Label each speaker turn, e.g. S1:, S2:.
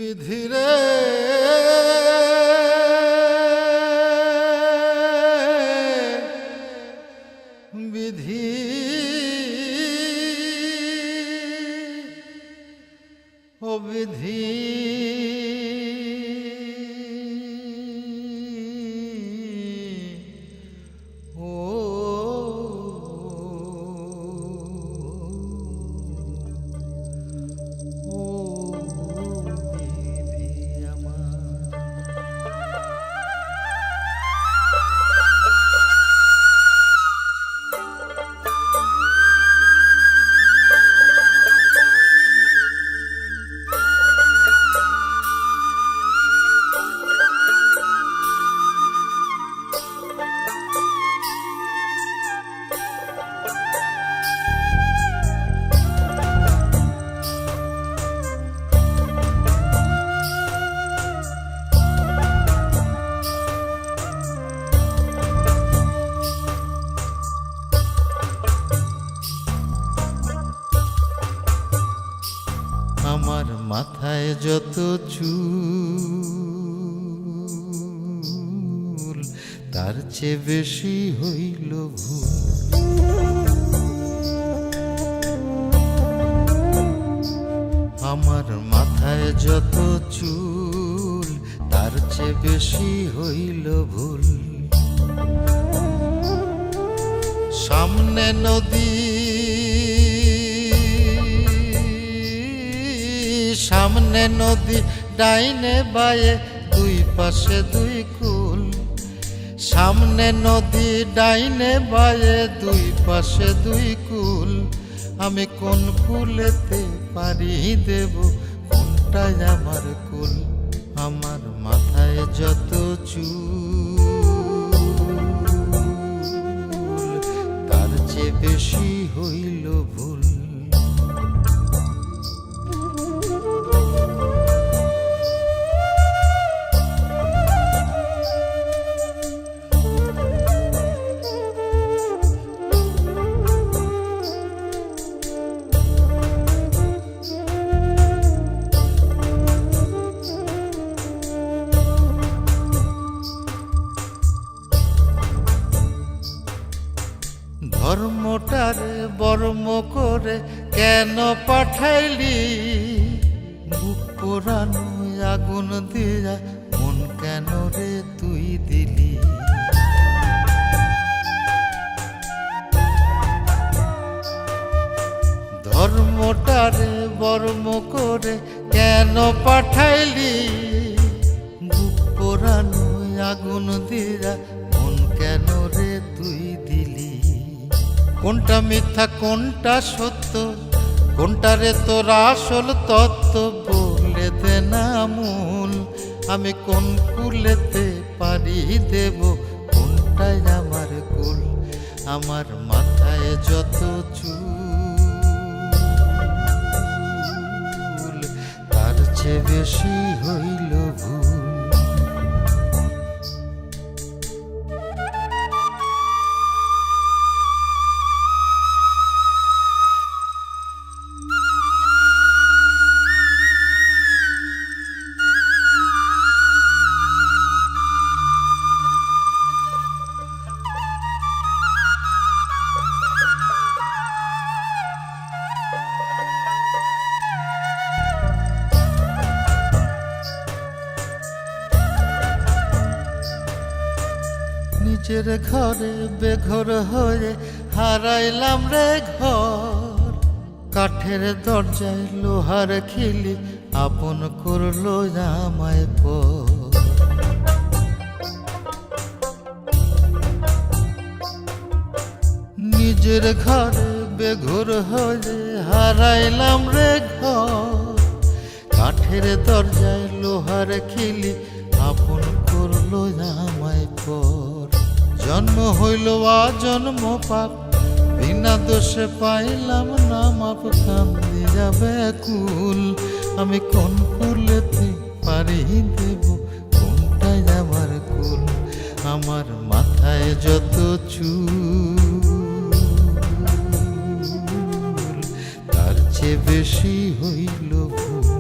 S1: বিধিরে বিধি ও বিধি ও আমার মাথায় যত চুল তার চেয়ে বেশি হইল ভুল। আমার মাথায় যত চুল তার চেয়ে বেশি হইল ভুল। সামনে নদী সামনে নদী ডাইনে বায়ে দুই পাশে দুই কুল। সামনে নদী ডাইনে বায়ে দুই পাশে দুই কুল। আমি কোন কুলেতে পারি দেব কোনটাই আমার কুল। আমার মাথায় যত চুল তার চেয়ে বেশি হইল ভুল। ধর্মটারে বর্ম করে কেন পাঠাইলি? বুক পোড়ানো আগুন দিয়া মন কেন রে তুই দিলি? ধর্মটারে বর্ম করে কেন পাঠাইলি? বুক পোড়ানো আগুন দিয়া মন কেন রে তুই দিলি? কোনটা মিথ্যা কোনটা সত্য কোনটারে তোর আসল তত্ত্ব বলে দে না মূল। আমি কোন কুলেতে পারি দেব কোনটাই আমার কুল। আমার মাথায় যত চুল তার চেয়ে বেশি হইল ভুল। নিজের ঘরে বেঘর হয়ে হারাইলাম রে ঘর। কাঠের দরজায় লোহার খিলি আপন করলো আমায় পর। নিজের ঘরে বেঘর হয়ে হারাইলাম রে ঘর। কাঠের দরজায় লোহার খিলি আপন করলো আমায় পর। জন্ম হইল জন্ম পাপ বিনা দোষে পাইলাম না মাপ। কান্দি যাবে কুল আমি কোন কুলেতে পারি দেব কোনটাই আমার কুল। আমার মাথায় যত চুল তার চেয়ে বেশি হইল ভুল।